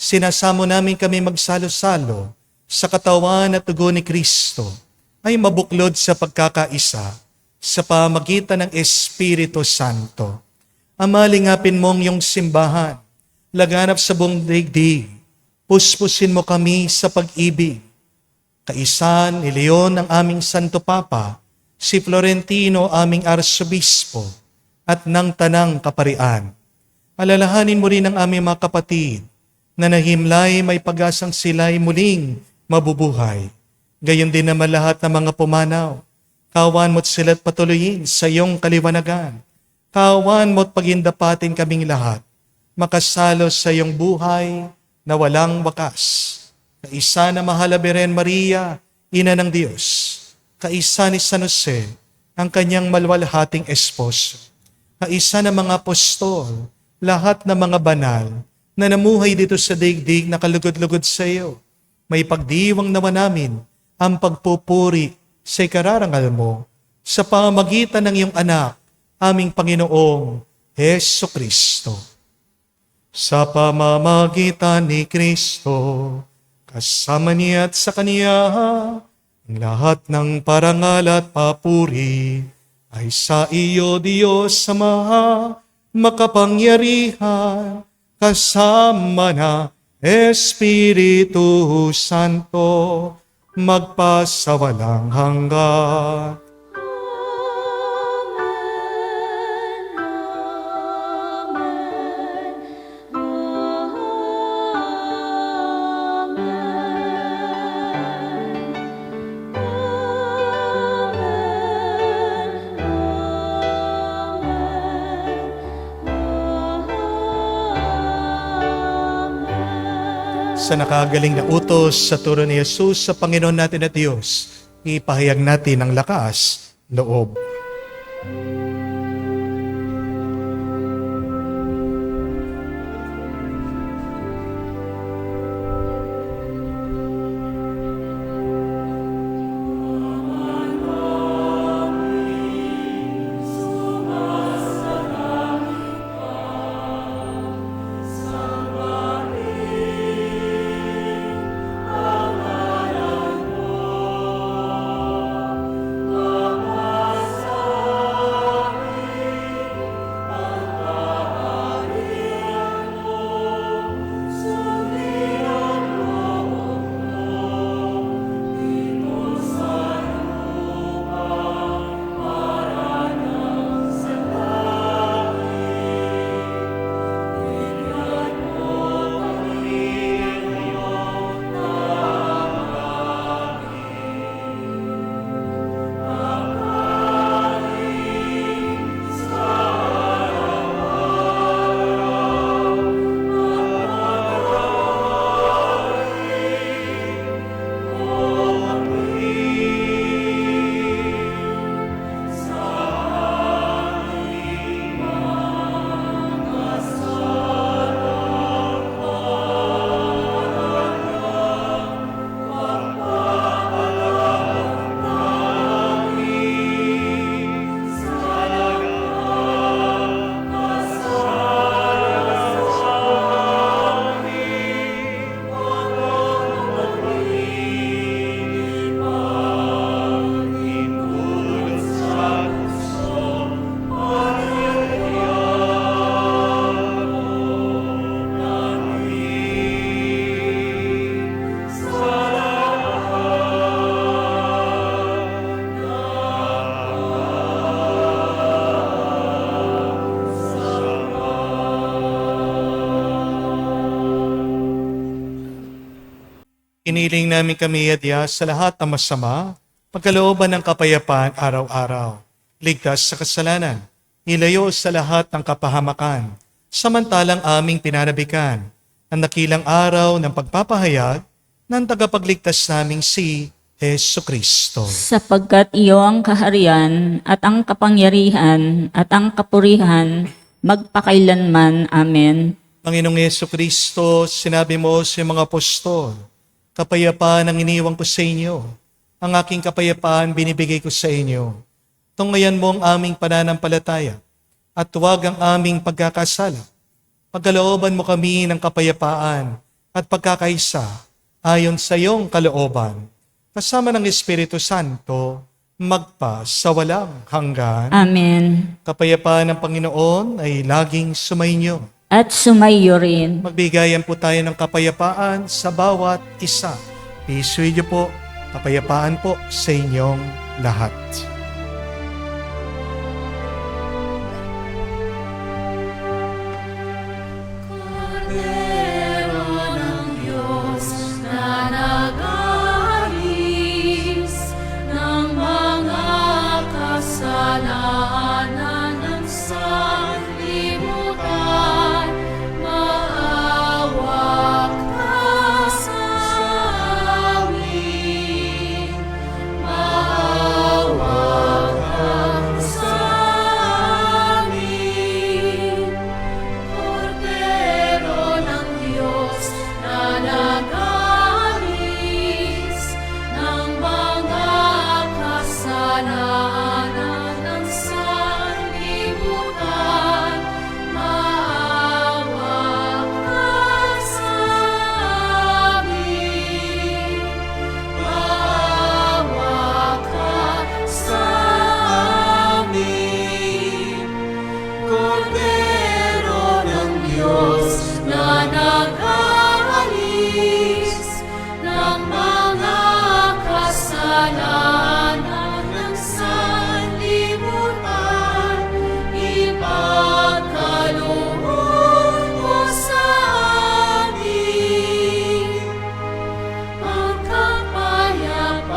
[SPEAKER 2] Sinasamo namin kami magsalo-salo sa katawan at dugo ni Kristo ay mabuklod sa pagkakaisa sa pamagitan ng Espiritu Santo. Ama, lingapin mong iyong simbahan, laganap sa buong daigdig, puspusin mo kami sa pag-ibig. Kaisan ni Leon ang aming Santo Papa, si Florentino aming Arsobispo, at ng Tanang Kaparian. Alalahanin mo rin ang aming mga kapatid na nahimlay may pag-asang sila'y muling mabubuhay. Gayon din naman lahat ng mga pumanaw. Kawan mo't sila't patuloyin sa iyong kaliwanagan. Kawan mo't pagindapatin kaming lahat, makasalo sa iyong buhay na walang wakas. Kaisa na mahal na Birhen Maria, Ina ng Diyos. Kaisa ni San Jose, ang kanyang malwalhating esposo. Kaisa ng mga apostol, lahat ng mga banal na namuhay dito sa daigdig na kalugod-lugod sa iyo. May pagdiwang naman namin ang pagpupuri sa ikararangal mo sa pamamagitan ng iyong anak, aming Panginoong Heso Kristo. Sa pamamagitan ni Kristo, kasama niya at sa Kaniya, ang lahat ng parangal at papuri ay sa iyo, Diyos Ama, makapangyarihan, kasama na Espiritu Santo, magpasawalang hanggan. Sa nakagaling na utos sa turo ni Jesus sa Panginoon natin at Diyos, ipahayag natin ang lakas, loob. Iniling namin kami, Adya, sa lahat ng masama, pagkalooban ng kapayapaan araw-araw, ligtas sa kasalanan, ilayo sa lahat ng kapahamakan, samantalang aming pinanabikan ang dakilang araw ng pagpapahayag ng tagapagligtas naming si Hesu Kristo.
[SPEAKER 3] Sapagkat iyo ang kaharian at ang kapangyarihan at ang kapurihan magpakailanman. Amen.
[SPEAKER 2] Panginoong Hesu Kristo, sinabi mo sa mga apostol, kapayapaan ang iniwan ko sa inyo. Ang aking kapayapaan binibigay ko sa inyo. Tunghayan mo ang aming pananampalataya at huwag ang aming pagkakasala. Pagkalooban mo kami ng kapayapaan at pagkakaisa ayon sa iyong kalooban. Kasama ng Espiritu Santo, magpa sa walang hanggan.
[SPEAKER 3] Amen.
[SPEAKER 2] Kapayapaan ng Panginoon ay laging sumainyo.
[SPEAKER 3] At sumayo rin.
[SPEAKER 2] Magbigayan po tayo ng kapayapaan sa bawat isa. Isuyo po, kapayapaan po sa inyong lahat.
[SPEAKER 1] Cordero ng Diyos na nag-aalis ng mga kasalanan ng sanlibutan, maawa ka sa amin. Maawa ka sa amin. Cordero ng Diyos na nag-aalis ng mga kasalanan ng sanlibutan, maawa ka sa amin. Maawa ka sa amin. Cordero ng Diyos na nag-aalis ng mga kasalanan ng sanlibutan, ipagkaloob mo sa amin ang kapayapaan.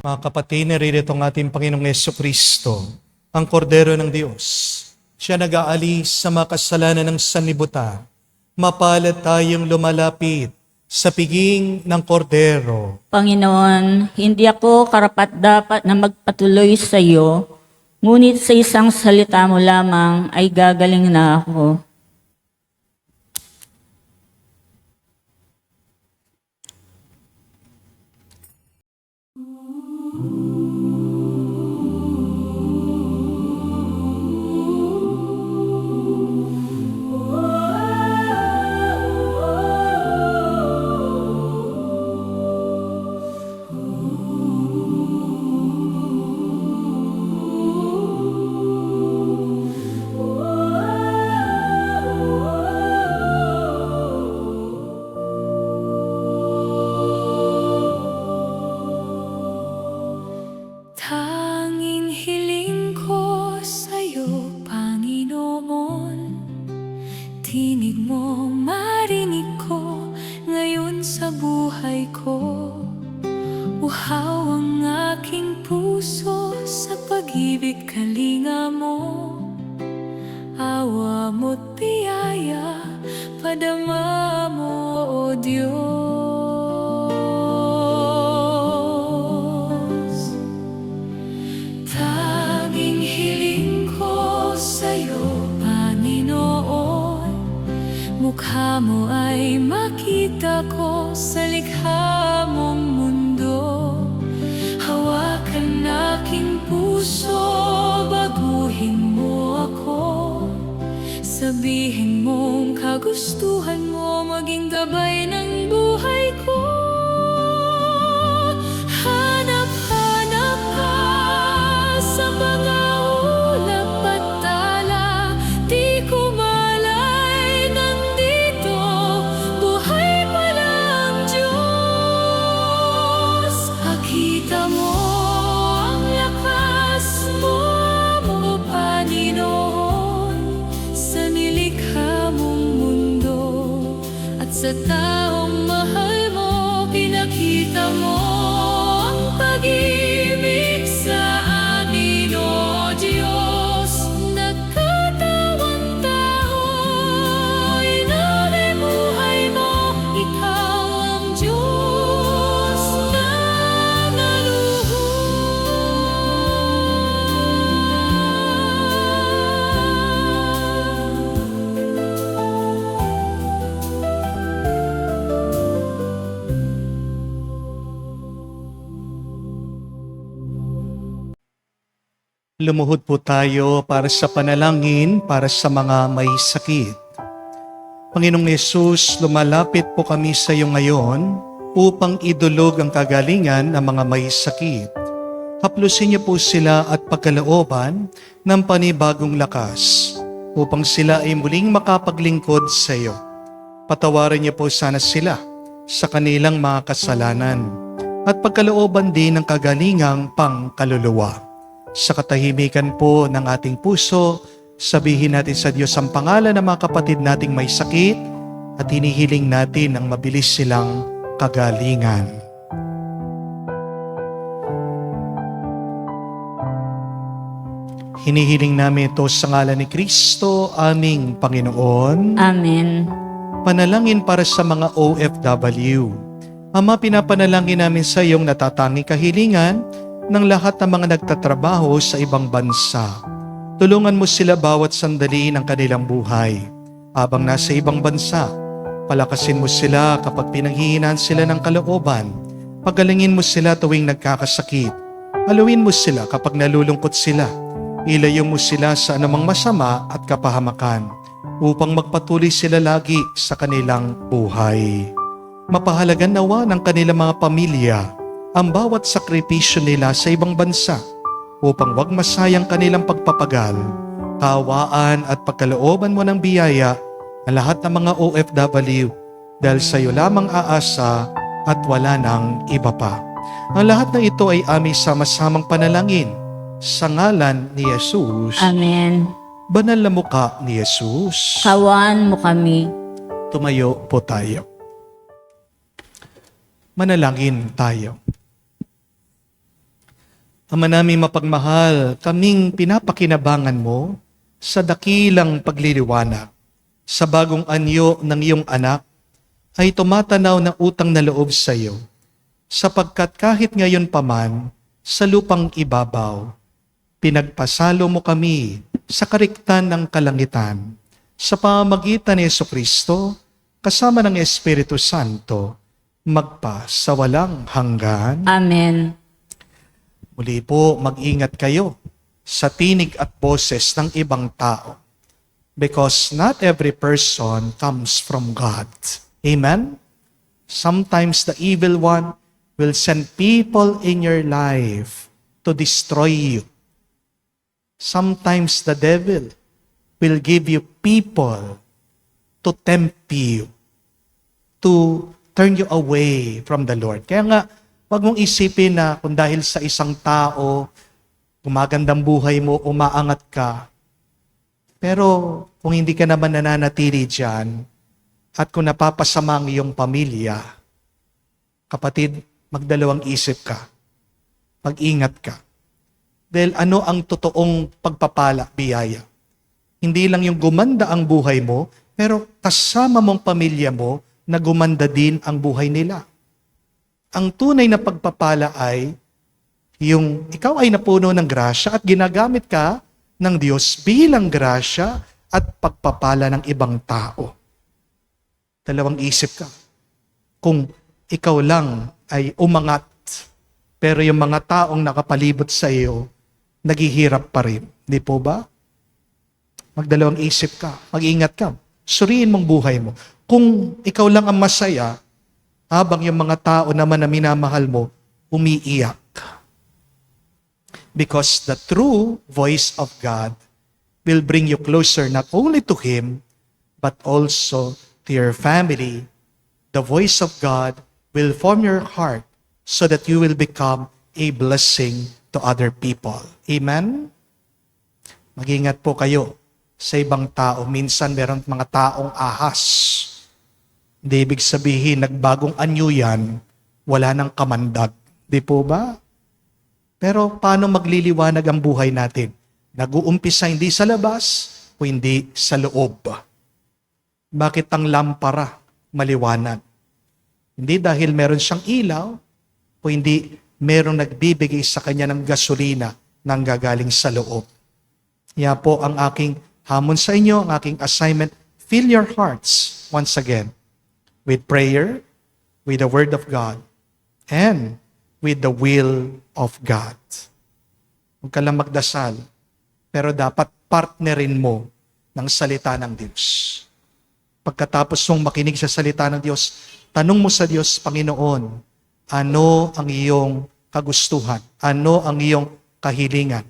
[SPEAKER 2] Mga kapatid, naririto ang ating Panginoong Yesu Kristo, ang Kordero ng Diyos. Siya nag-aalis sa mga kasalanan ng sanlibutan. Mapalad tayong lumalapit sa piging ng Kordero.
[SPEAKER 3] Panginoon, hindi ako karapat-dapat na magpatuloy sa iyo, ngunit sa isang salita mo lamang ay gagaling na ako.
[SPEAKER 1] Tanging hiling ko sa'yo, Panginoon, tinig mo, marinig ko ngayon sa buhay ko. Uhaw ang aking puso sa pag-ibig, kalinga mo. Awa mo't biyaya, padama mo, O Diyos. Tanging hiling ko sa'yo, Panginoon, mukha mo ay makita ko sa likha mong mundo. Hawakan aking puso, baguhin mo ako. Sabihin mong kagustuhan mo maging gabay ng buhay ko. Hanap-hanap ka sa mga ulap at tala, di ko malay nandito, buhay pala ang Diyos. Akita mo ang lakas mo, Panginoon, sa nilikha mong mundo at sa taong mahal mo. Pinakita mo ang pag-ibig sa amin, O Diyos. Nagkatawang tao, inalay buhay mo,
[SPEAKER 2] Lumuhod po tayo para sa panalangin para sa mga may sakit. Panginoong Yesus, lumalapit po kami sa iyo ngayon upang idulog ang kagalingan ng mga may sakit. Haplusin niyo po sila at pagkalooban ng panibagong lakas upang sila ay muling makapaglingkod sa iyo. Patawarin niyo po sana sila sa kanilang mga kasalanan at pagkalooban din ng kagalingang pangkaluluwa. Sa katahimikan po ng ating puso, sabihin natin sa Diyos ang pangalan ng mga kapatid nating may sakit at hinihiling natin ang mabilis silang kagalingan. Hinihiling namin ito sa ngalan ni Kristo, aming Panginoon.
[SPEAKER 3] Amen.
[SPEAKER 2] Panalangin para sa mga OFW. Ama, pinapanalangin namin sa iyong natatangi kahilingan ng lahat ng mga nagtatrabaho sa ibang bansa. Tulungan mo sila bawat sandali ng kanilang buhay. Habang nasa ibang bansa, palakasin mo sila kapag pinanghihinaan sila ng kalooban. Pagalingin mo sila tuwing nagkakasakit. Aluin mo sila kapag nalulungkot sila. Ilayo mo sila sa anumang masama at kapahamakan upang magpatuloy sila lagi sa kanilang buhay. Mapahalagan nawa ng kanilang mga pamilya ang bawat sakripisyo nila sa ibang bansa upang wag masayang kanilang pagpapagal, kaawaan at pagkalooban mo ng biyaya ang lahat ng mga OFW dahil sa iyo lamang aasa at wala nang iba pa. Ang lahat na ito ay aming sama-samang panalangin sa ngalan ni Jesus.
[SPEAKER 3] Amen.
[SPEAKER 2] Banal na mukha ni Jesus.
[SPEAKER 3] Kawan mo kami.
[SPEAKER 2] Tumayo po tayo. Manalangin tayo. Ama namin mapagmahal, kaming pinapakinabangan mo sa dakilang pagliliwanag. Sa bagong anyo ng iyong anak ay tumatanaw ng utang na loob sa iyo, sapagkat kahit ngayon pa man sa lupang ibabaw, pinagpasalo mo kami sa kariktan ng kalangitan sa pamamagitan ni Jesucristo kasama ng Espiritu Santo magpa sa walang hanggan.
[SPEAKER 3] Amen.
[SPEAKER 2] Muli po, mag-ingat kayo sa tinig at boses ng ibang tao because not every person comes from God. Amen? Sometimes the evil one will send people in your life to destroy you. Sometimes the devil will give you people to tempt you, to turn you away from the Lord. Kaya nga, wag mong isipin na kung dahil sa isang tao, gumagandang buhay mo, umaangat ka. Pero kung hindi ka naman nananatili dyan, at kung napapasama ang iyong pamilya, kapatid, magdalawang isip ka. Mag-ingat ka. Dahil ano ang totoong pagpapala, biyaya? Hindi lang yung gumanda ang buhay mo, pero kasama mong pamilya mo na gumanda din ang buhay nila. Ang tunay na pagpapala ay yung ikaw ay napuno ng grasya at ginagamit ka ng Diyos bilang grasya at pagpapala ng ibang tao. Dalawang isip ka. Kung ikaw lang ay umangat, pero yung mga taong nakapalibot sa iyo, naghihirap pa rin. Di po ba? Magdalawang isip ka. Mag-ingat ka. Suriin mong buhay mo. Kung ikaw lang ang masaya, habang yung mga tao naman na minamahal mo, umiiyak. Because the true voice of God will bring you closer not only to Him, but also to your family. The voice of God will form your heart so that you will become a blessing to other people. Amen? Mag-ingat po kayo sa ibang tao. Minsan meron mga taong ahas. Hindi ibig sabihin, nagbagong anyo yan, wala nang kamandag. Di po ba? Pero paano magliliwanag ang buhay natin? Nag-uumpisa hindi sa labas o hindi sa loob. Bakit ang lampara maliwanag? Hindi dahil meron siyang ilaw o hindi merong nagbibigay sa kanya ng gasolina nang gagaling sa loob. Kaya po ang aking hamon sa inyo, ang aking assignment, fill your hearts once again with prayer, with the Word of God, and with the will of God. Huwag ka lang magdasal pero dapat partnerin mo ng salita ng Diyos. Pagkatapos mong makinig sa salita ng Diyos, tanong mo sa Diyos, Panginoon, ano ang iyong kagustuhan? Ano ang iyong kahilingan?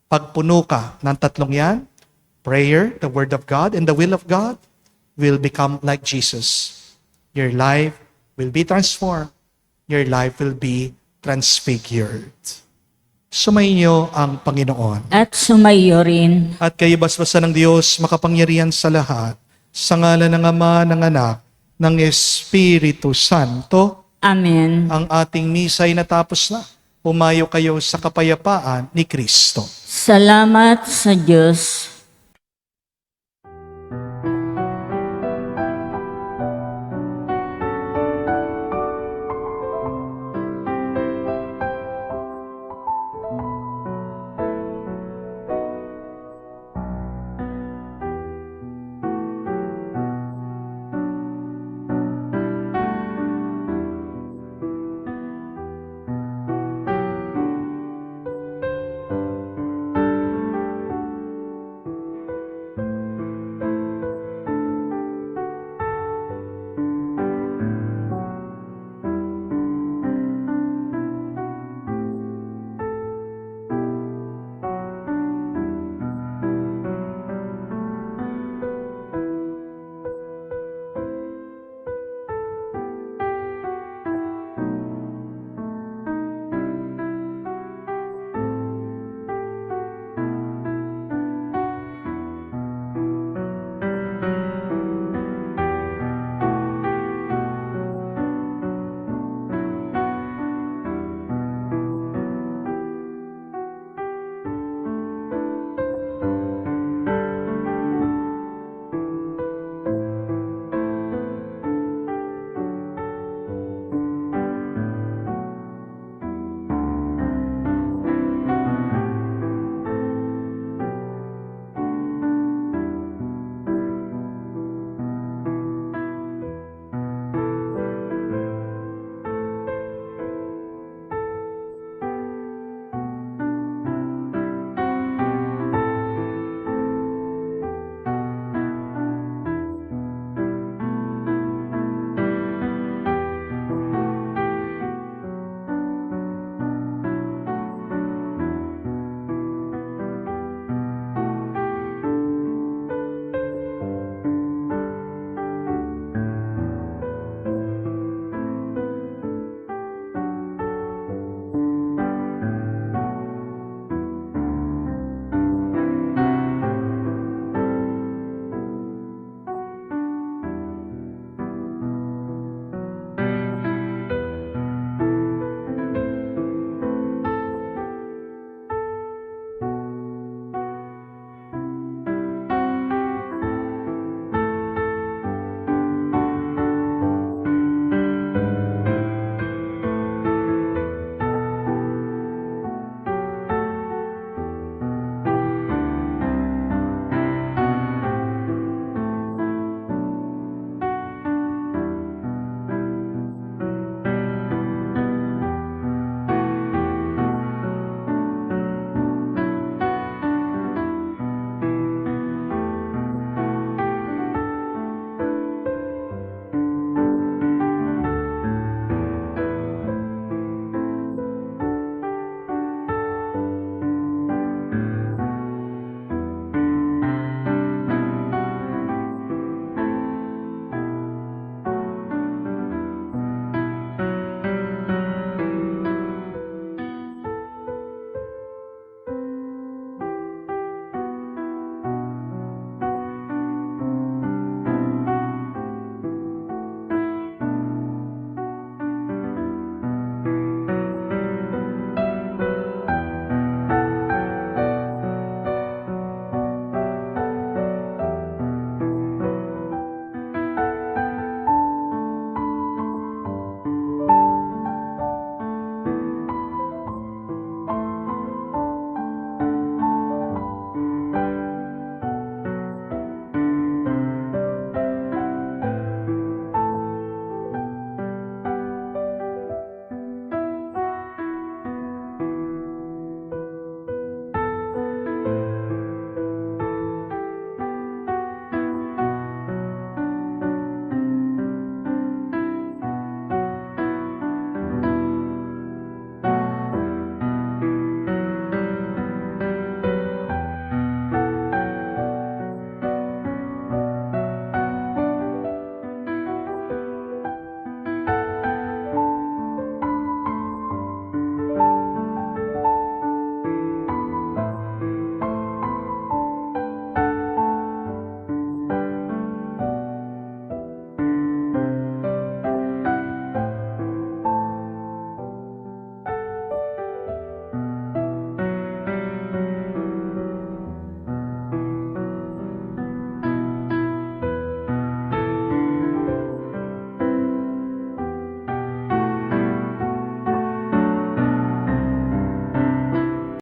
[SPEAKER 2] Pagpuno ka ng tatlong yan, prayer, the Word of God, and the will of God, will become like Jesus. Your life will be transformed. Your life will be transfigured. Sumainyo ang Panginoon.
[SPEAKER 3] At sumayo rin.
[SPEAKER 2] At kayo basbasa ng Diyos, makapangyarihan sa lahat, sa ngalan ng Ama, ng Anak, ng Espiritu Santo,
[SPEAKER 3] Amen.
[SPEAKER 2] ang ating misa ay natapos na. Pumayo kayo sa kapayapaan ni Kristo.
[SPEAKER 3] Salamat sa Diyos.